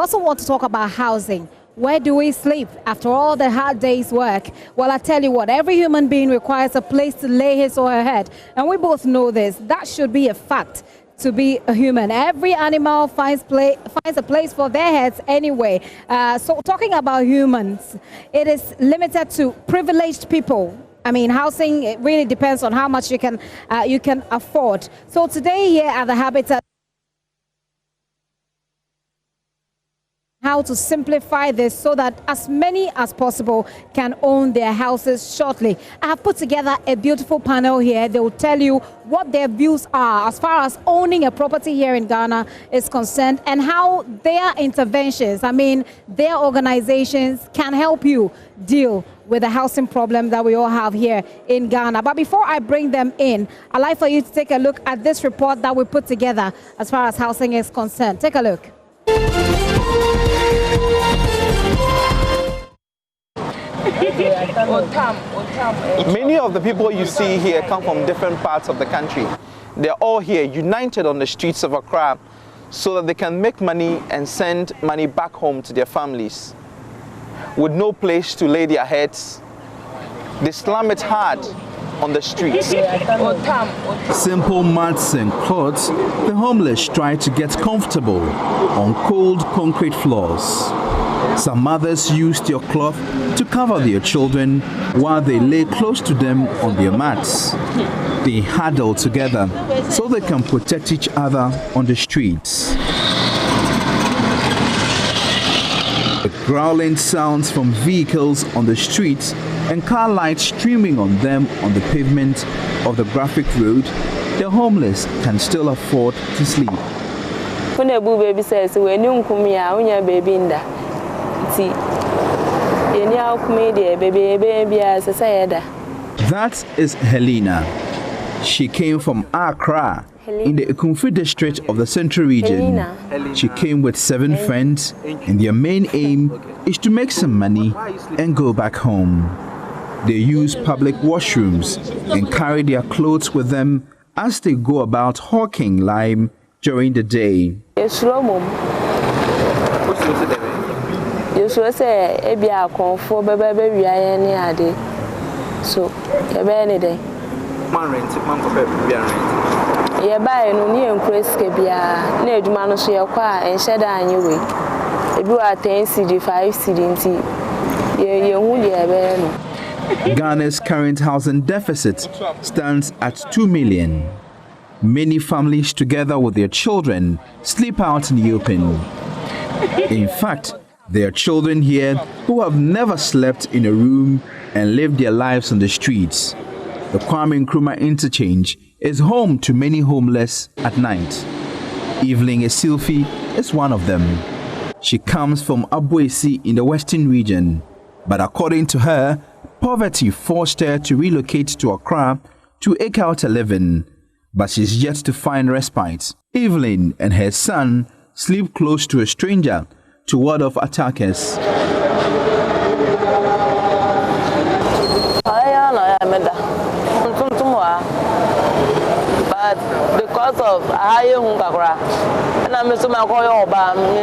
also want to talk about housing. Where do we sleep after all the hard day's work? Well, I tell you what, every human being requires a place to lay his or her head. And we both know this. That should be a fact. To be a human, every animal finds a place for their heads anyway. So talking about humans, it is limited to privileged people. I mean, housing, it really depends on how much you can afford. So today here at the Habitat, how to simplify this so that as many as possible can own their houses shortly. I have put together a beautiful panel here. They will tell you what their views are as far as owning a property here in Ghana is concerned and how their interventions, I mean, their organizations can help you deal with the housing problem that we all have here in Ghana. But before I bring them in, I'd like for you to take a look at this report that we put together as far as housing is concerned. Take a look. Many of the people you see here come from different parts of the country. They're all here united on the streets of Accra so that they can make money and send money back home to their families. With no place to lay their heads, they slam it hard on the streets. Simple mats and cloths, the homeless try to get comfortable on cold concrete floors. Some mothers use their cloth to cover their children while they lay close to them on their mats. They huddle together so they can protect each other on the streets. The growling sounds from vehicles on the streets and car lights streaming on them on the pavement of the graphic road, the homeless can still afford to sleep. Baby says, when you come here, when you're baby in there. That is Helena. She came from Accra in the Ekumfi district of the Central Region. She came with 7 friends and their main aim is to make some money and go back home. They use public washrooms and carry their clothes with them as they go about hawking lime during the day. You should say, Ebia comfort, baby, we are any idea. So, a very day. Man rent, man for baby rent. You buy no new impress, Kebia, Ned Manusia, and shed on your way. If you are 10 CD, 5 CD, you would have. Ghana's current housing deficit stands at 2 million. Many families, together with their children, sleep out in the open. In fact, there are children here who have never slept in a room and lived their lives on the streets. The Kwame Nkrumah interchange is home to many homeless at night. Evelyn Esilfi is one of them. She comes from Abuesi in the Western region, but according to her, poverty forced her to relocate to Accra to eke out a living, but she's yet to find respite. Evelyn and her son sleep close to a stranger to ward off attackers. But because of higher hunger, and I'm so much about and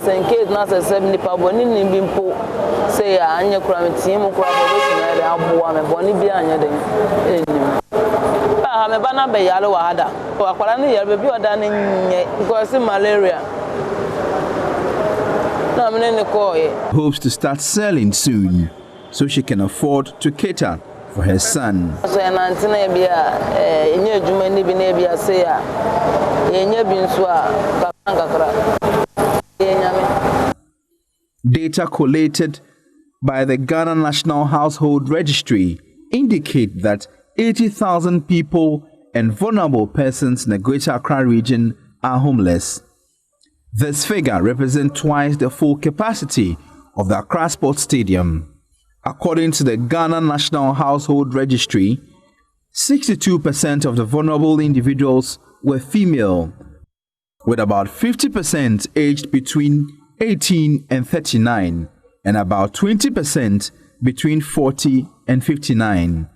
in case not a 70 pound in Bimpo say, I'm your crime team, I'm Bonnie behind you. I'm a banana by yellow ada. For a quarantine, you'll be done in because of malaria. No, I'm in the coy. Hopes to start selling soon so she can afford to cater for her son. So, and Antinabia, in your Jumani Binabia say, in your Binsua, data collated by the Ghana National Household Registry indicate that 80,000 people and vulnerable persons in the Greater Accra region are homeless. This figure represents twice the full capacity of the Accra Sports Stadium. According to the Ghana National Household Registry, 62% of the vulnerable individuals were female, with about 50% aged between 18 and 39, and about 20% between 40 and 59.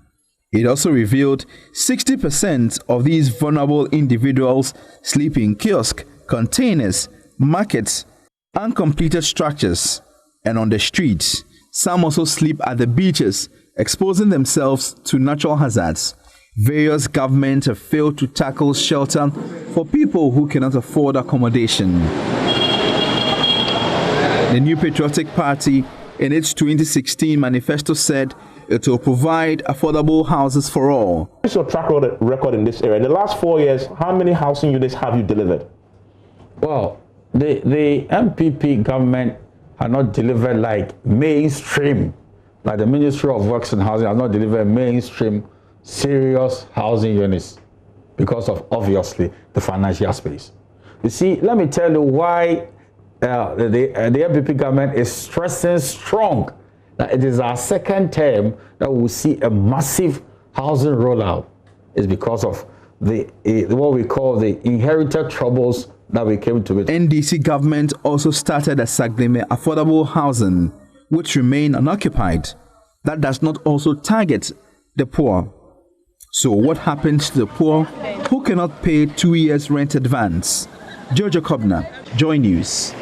It also revealed 60% of these vulnerable individuals sleep in kiosks, containers, markets, uncompleted structures, and on the streets. Some also sleep at the beaches, exposing themselves to natural hazards. Various governments have failed to tackle shelter for people who cannot afford accommodation. The New Patriotic Party, in its 2016 manifesto, said it will provide affordable houses for all. What's your track record in this area? In the last 4 years, how many housing units have you delivered? Well, the MPP government have not delivered like mainstream, like the Ministry of Works and Housing has not delivered mainstream serious housing units because of obviously the financial space. You see, let me tell you why the MPP government is stressing strong that it is our second term that we will see a massive housing rollout. Is because of what we call the inherited troubles that we came to it. NDC government also started a Sagleme affordable housing, which remain unoccupied. That does not also target the poor. So what happens to the poor who cannot pay 2 years rent advance? Jojo Kobna, Joy News.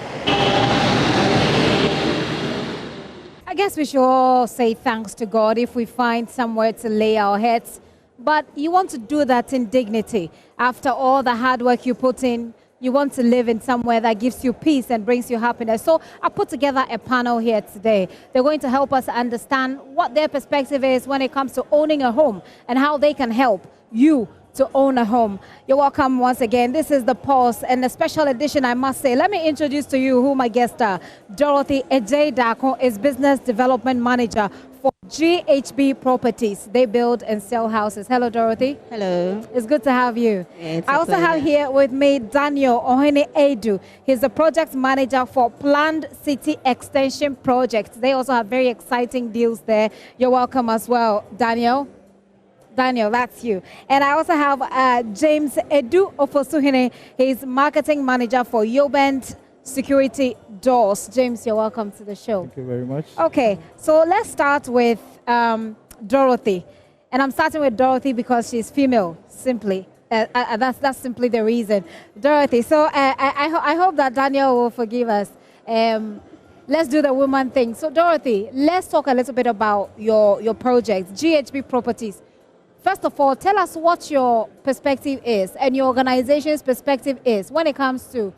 I guess we should all say thanks to God if we find somewhere to lay our heads. But you want to do that in dignity. After all the hard work you put in, you want to live in somewhere that gives you peace and brings you happiness. So I put together a panel here today. They're going to help us understand what their perspective is when it comes to owning a home and how they can help you to own a home. You're welcome once again. This is The Pulse and a special edition, I must say. Let me introduce to you who my guests are. Dorothy Ejay-Dako is Business Development Manager for GHB Properties. They build and sell houses. Hello, Dorothy. Hello. It's good to have you. It's I also have here with me Daniel Ohene Edu. He's the project manager for Planned City Extension Projects. They also have very exciting deals there. You're welcome as well, Daniel. Daniel, that's you. And I also have James Edu Ofosuhene. He's marketing manager for Yobent Security Doors. James, you're welcome to the show. Thank you very much. Okay, so let's start with Dorothy. And I'm starting with Dorothy because she's female, simply. That's simply the reason. Dorothy, so I hope that Daniel will forgive us. Let's do the woman thing. So Dorothy, let's talk a little bit about your project, GHB Properties. First of all, tell us what your perspective is and your organization's perspective is when it comes to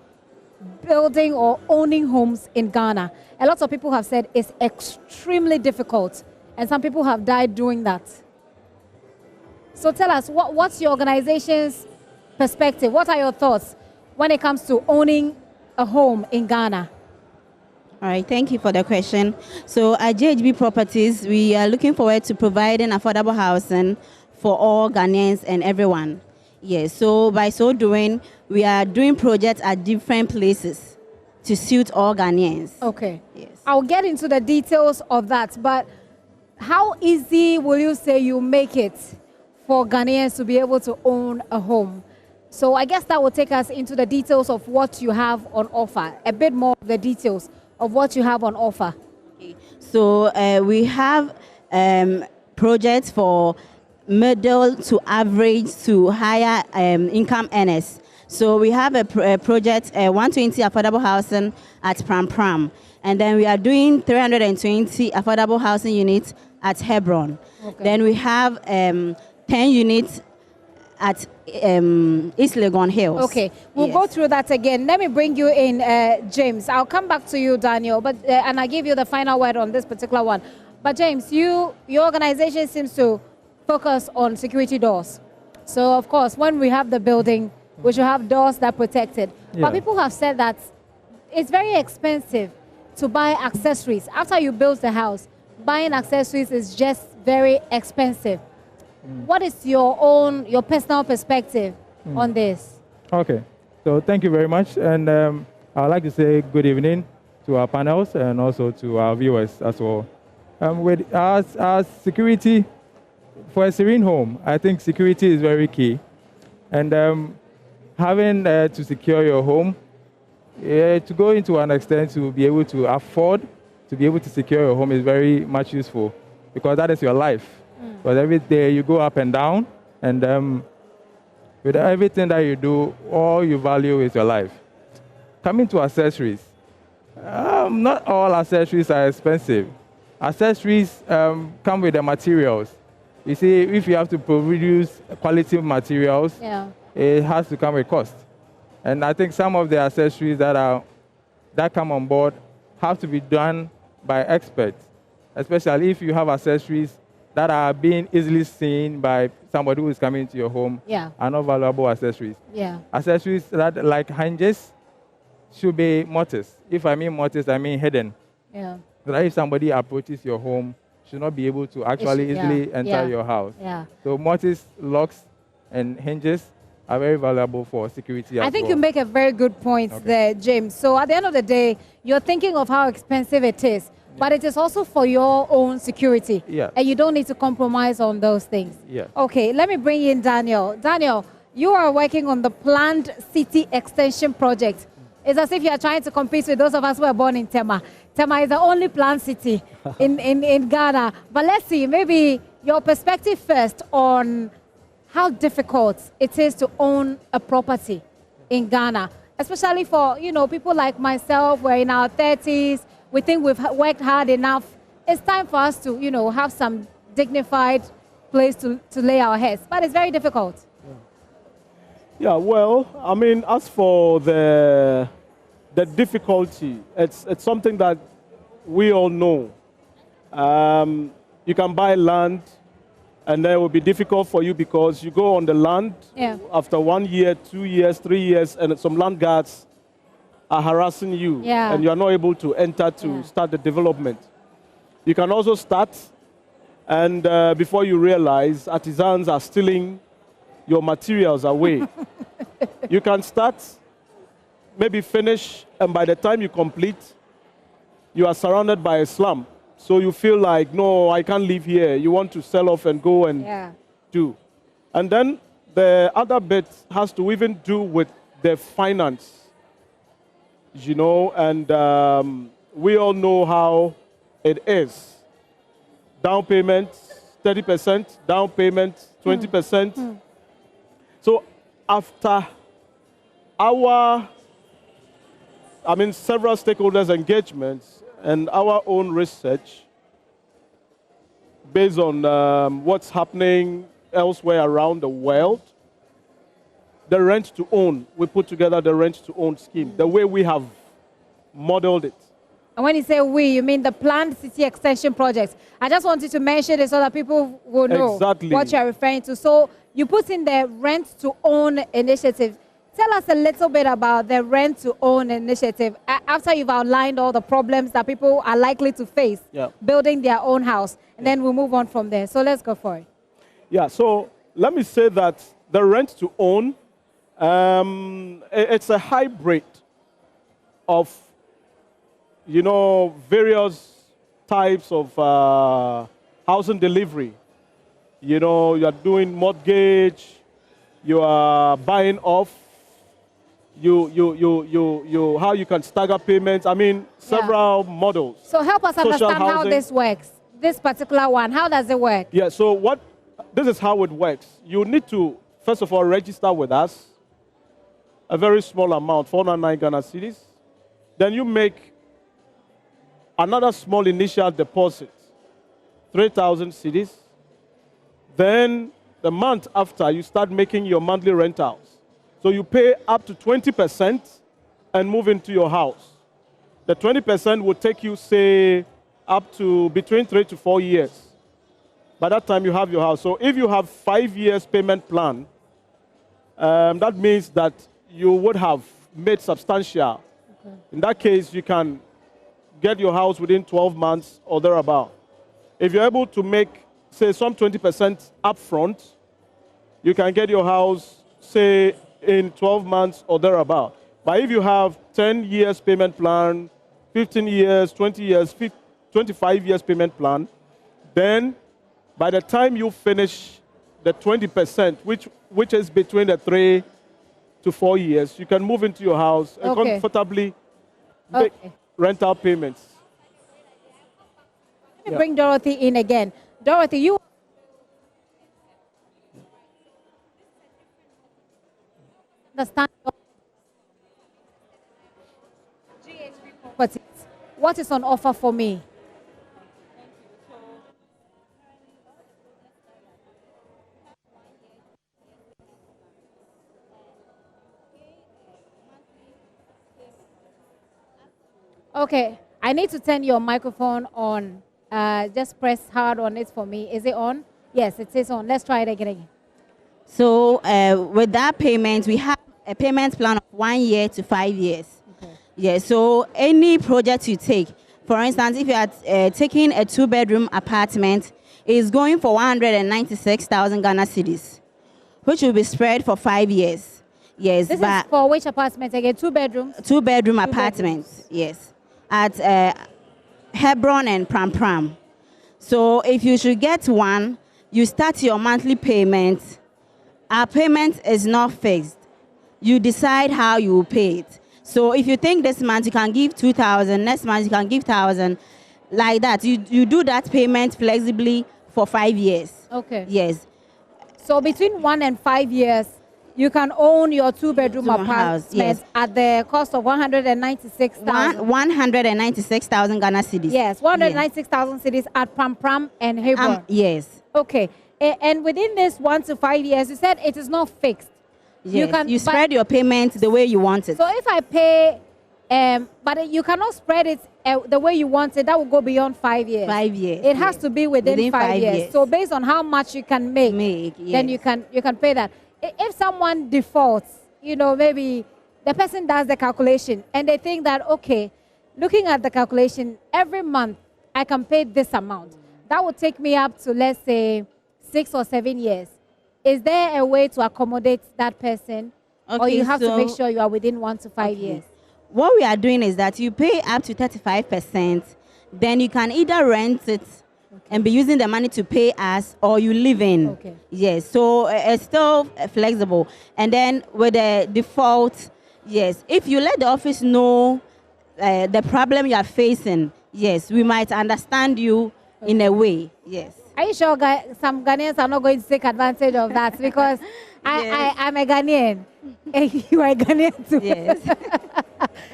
building or owning homes in Ghana. A lot of people have said it's extremely difficult, and some people have died doing that. So tell us, what's your organization's perspective? What are your thoughts when it comes to owning a home in Ghana? All right, thank you for the question. So at GHB Properties, we are looking forward to providing affordable housing for all Ghanaians and everyone. Yes, so by so doing, we are doing projects at different places to suit all Ghanaians. Okay. Yes. I'll get into the details of that, but how easy will you say you make it for Ghanaians to be able to own a home? So I guess that will take us into the details of what you have on offer, a bit more of the details of what you have on offer. Okay. So we have projects for middle to average to higher income earners. So we have a project, 120 affordable housing at Pram Pram. And then we are doing 320 affordable housing units at Hebron. Okay. Then we have 10 units at East Legon Hills. Okay, we'll go through that again. Let me bring you in, James. I'll come back to you, Daniel, but and I'll give you the final word on this particular one. But James, your organization seems to focus on security doors. So of course, when we have the building, we should have doors that protect it. Yeah. But people have said that it's very expensive to buy accessories. After you build the house, buying accessories is just very expensive. What is your personal perspective on this? Okay, so thank you very much. And I'd like to say good evening to our panels and also to our viewers as well. With our security, for a serene home, I think security is very key. And having to secure your home, to go into an extent to be able to afford, to be able to secure your home is very much useful because that is your life. Because every day you go up and down, and with everything that you do, all you value is your life. Coming to accessories, not all accessories are expensive. Accessories come with the materials. You see, if you have to produce quality materials, it has to come with cost. And I think some of the accessories that come on board have to be done by experts, especially if you have accessories that are being easily seen by somebody who is coming to your home, are not valuable accessories. Accessories that, like hinges, should be mortise. If I mean mortise, I mean hidden. So that if somebody approaches your home, should not be able to actually easily enter your house. So mortise, locks, and hinges are very valuable for security as I think well. you make a very good point there, James. So at the end of the day, you're thinking of how expensive it is, but it is also for your own security. And you don't need to compromise on those things. Okay, let me bring in Daniel. Daniel, you are working on the planned city extension project. It's as if you are trying to compete with those of us who were born in Tema. Tema is the only planned city in Ghana. But let's see, maybe your perspective first on how difficult it is to own a property in Ghana, especially for, people like myself. We're in our 30s. We think we've worked hard enough. It's time for us to, have some dignified place to lay our heads. But it's very difficult. Yeah, well, I mean, as for the difficulty, it's something that we all know. You can buy land, and then it will be difficult for you because you go on the land after 1 year, 2 years, 3 years, and some land guards are harassing you, and you are not able to enter to start the development. You can also start, and before you realize, artisans are stealing your materials away. You can start, maybe finish, and by the time you complete, you are surrounded by a slum. So you feel like, no, I can't live here. You want to sell off and go and do. And then the other bit has to even do with the finance, and we all know how it is. Down payment, 30%, down payment, 20%. So after several stakeholders' engagements and our own research based on what's happening elsewhere around the world, the rent to own, we put together the rent to own scheme, the way we have modeled it. And when you say we, you mean the planned city extension projects. I just wanted to mention it so that people will know what you're referring to. So you put in the rent to own initiative. Tell us a little bit about the rent to own initiative after you've outlined all the problems that people are likely to face building their own house. And then we'll move on from there. So let's go for it. Yeah, so let me say that the rent to own, it's a hybrid of, various types of housing delivery. You are doing mortgage, you are buying off, how you can stagger payments. I mean, several models. So help us understand how this works. This particular one, how does it work? Yeah, so this is how it works. You need to, first of all, register with us, a very small amount, 409 Ghana cedis. Then you make another small initial deposit, 3,000 cedis. Then the month after, you start making your monthly rentals. So you pay up to 20% and move into your house. The 20% will take you, say, up to between 3 to 4 years. By that time, you have your house. So if you have 5 years payment plan, that means that you would have made substantial. In that case, you can get your house within 12 months or thereabout. If you're able to make, say, some 20% upfront, you can get your house, say, in 12 months or thereabout. But if you have 10 years payment plan, 15 years, 20 years, 25 years payment plan, then by the time you finish the 20%, which is between the 3 to 4 years, you can move into your house and comfortably make rental payments. Let me bring Dorothy in again. Dorothy, you understand GHB properties. What is on offer for me? Okay, I need to turn your microphone on. Just press hard on it for me. Is it on? Yes, it is on. Let's try it again. So with that payment, we have a payment plan of 1 year to 5 years. Okay. Yeah, so any project you take, for instance, if you are taking a 2-bedroom apartment, it's going for 196,000 Ghana cedis, which will be spread for 5 years. Yes, This is for which apartment again? 2 bedrooms? 2-bedroom apartments, yes, at Hebron and Pram Pram. So if you should get one, you start your monthly payment. Our payment is not fixed. You decide how you will pay it. So if you think this month you can give 2,000, next month you can give 1,000, like that. You do that payment flexibly for 5 years. Okay. Yes. So between 1 and 5 years, you can own your 2-bedroom apartment yes. at the cost of 196,000. 196,000 Ghana cedis. Yes, 196,000 cedis at Pram Pram and Hebron. Yes. Okay. And within this 1 to 5 years, you said it is not fixed. Yes. You spread your payment the way you want it. So if I pay, but you cannot spread it the way you want it, that will go beyond 5 years. 5 years. It has to be within 5 years. So based on how much you can make, then you can pay that. If someone defaults, maybe the person does the calculation and they think that, okay, looking at the calculation, every month I can pay this amount. That would take me up to, let's say, 6 or 7 years. Is there a way to accommodate that person? Or you have to make sure you are within 1 to 5 years? What we are doing is that you pay up to 35%, then you can either rent it and be using the money to pay us, or you live in. Okay. Yes, so it's still flexible. And then with the default, yes, if you let the office know the problem you are facing, yes, we might understand you in a way, yes. Are you sure some Ghanaians are not going to take advantage of that? Because I'm a Ghanaian. You are a Ghanaian too. Yes.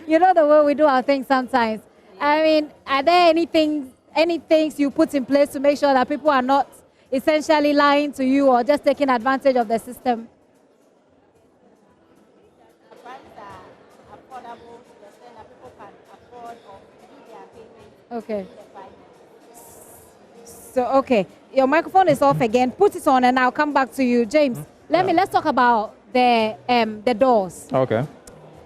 You know the way we do our things sometimes. I mean, are there any things you put in place to make sure that people are not essentially lying to you or just taking advantage of the system? The prices are affordable to the extent that people can afford or do their payments. Okay. So, okay, your microphone is off again. Put it on and I'll come back to you. James, let's talk about the doors. Okay.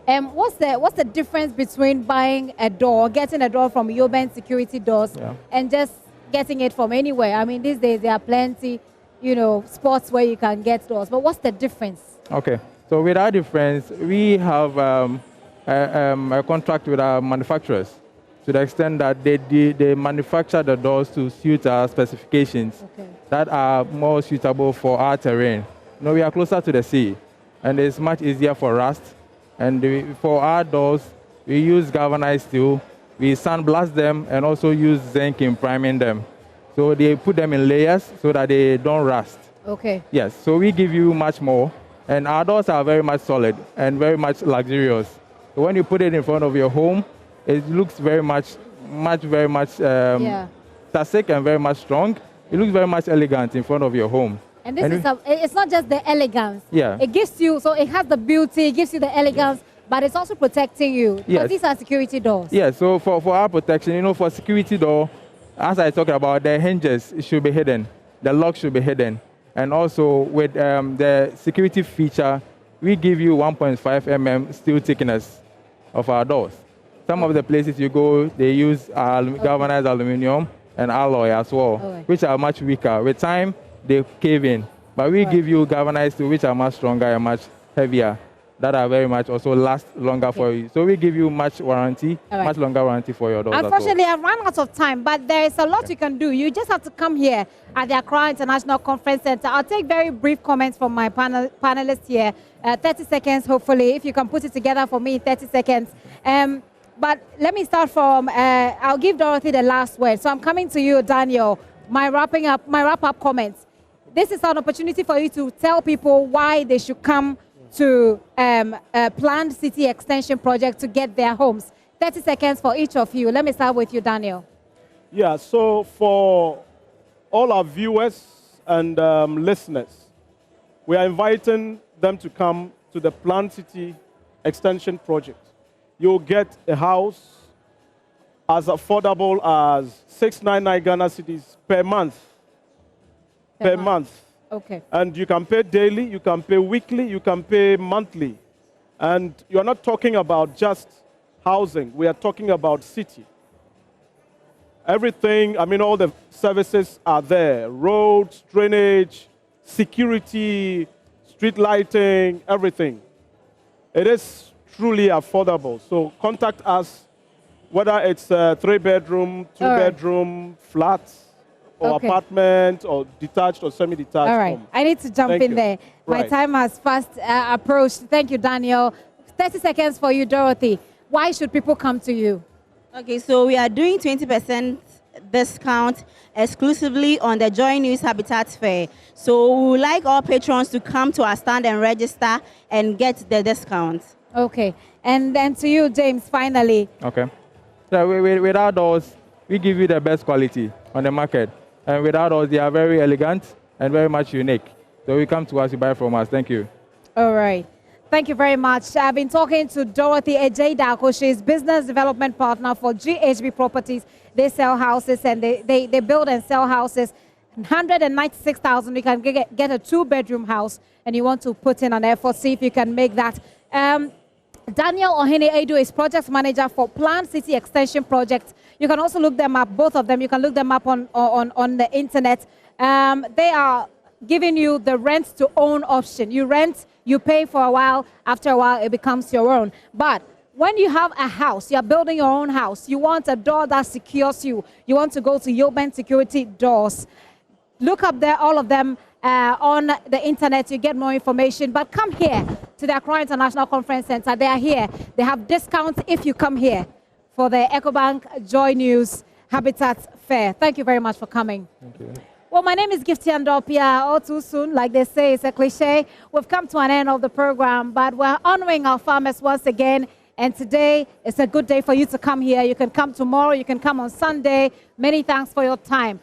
What's the difference between buying a door, getting a door from Ecobank security doors, and just getting it from anywhere? I mean, these days there are plenty, spots where you can get doors. But what's the difference? Okay. So with our difference, we have a contract with our manufacturers to the extent that they manufacture the doors to suit our specifications that are more suitable for our terrain. We are closer to the sea, and it's much easier for rust. And for our doors, we use galvanized steel. We sandblast them and also use zinc in priming them. So they put them in layers so that they don't rust. Okay. Yes, so we give you much more. And our doors are very much solid and very much luxurious. So when you put it in front of your home, it looks very much classic and very much strong. It looks very much elegant in front of your home. And it's not just the elegance. Yeah. It gives you, so it has the beauty, it gives you the elegance, but it's also protecting you. Because Yes. these are security doors. Yeah, so for our protection, for security door, as I talked about, the hinges should be hidden. The lock should be hidden. And also with the security feature, we give you 1.5 mm steel thickness of our doors. Some of the places you go, they use galvanized aluminum and alloy as well, which are much weaker. With time, they cave in. But we give you galvanized steel, which are much stronger and much heavier, that are very much also last longer for you. So we give you much warranty, much longer warranty for your doors. Unfortunately, I've run out of time, but there is a lot you can do. You just have to come here at the Accra International Conference Center. I'll take very brief comments from my panelists here. 30 seconds, hopefully, if you can put it together for me in 30 seconds. But let me start from, I'll give Dorothy the last word. So I'm coming to you, Daniel, my wrap-up comments. This is an opportunity for you to tell people why they should come to planned city extension project to get their homes. 30 seconds for each of you. Let me start with you, Daniel. Yeah, so for all our viewers and listeners, we are inviting them to come to the planned city extension project. You'll get a house as affordable as 699 Ghana cedis per month. Per month. Okay. And you can pay daily, you can pay weekly, you can pay monthly. And you're not talking about just housing. We are talking about city. Everything, I mean, all the services are there. Roads, drainage, security, street lighting, everything. It is truly affordable. So contact us, whether it's a 3-bedroom, 2-bedroom, flat, or apartment, or detached or semi-detached. All right. home. I need to jump in there. My time has fast approached. Thank you, Daniel. 30 seconds for you, Dorothy. Why should people come to you? Okay, so we are doing 20% discount exclusively on the JoyNews Habitat Fair. So we would like all patrons to come to our stand and register and get the discount. Okay. And then to you, James, finally. Okay. So without those, we give you the best quality on the market. And without us, they are very elegant and very much unique. So you come to us, you buy from us. Thank you. All right. Thank you very much. I've been talking to Dorothy Ejei-Darko. She's business development partner for GHB Properties. They sell houses and they build and sell houses. 196,000. You can get a 2-bedroom house and you want to put in an effort, see if you can make that. Daniel Ohene-Edu is project manager for Planned City Extension Project. You can also look them up, both of them. You can look them up on the internet. They are giving you the rent to own option. You rent, you pay for a while. After a while, it becomes your own. But when you have a house, you're building your own house, you want a door that secures you. You want to go to Ecobank Security Doors. Look up there, all of them on the internet. You get more information. But come here to the Accra International Conference Center. They are here. They have discounts if you come here for the Ecobank JoyNews Habitat Fair. Thank you very much for coming. Thank you. Well, my name is Gifty Andopia. All too soon, like they say, it's a cliche. We've come to an end of the program, but we're honoring our farmers once again. And today is a good day for you to come here. You can come tomorrow. You can come on Sunday. Many thanks for your time.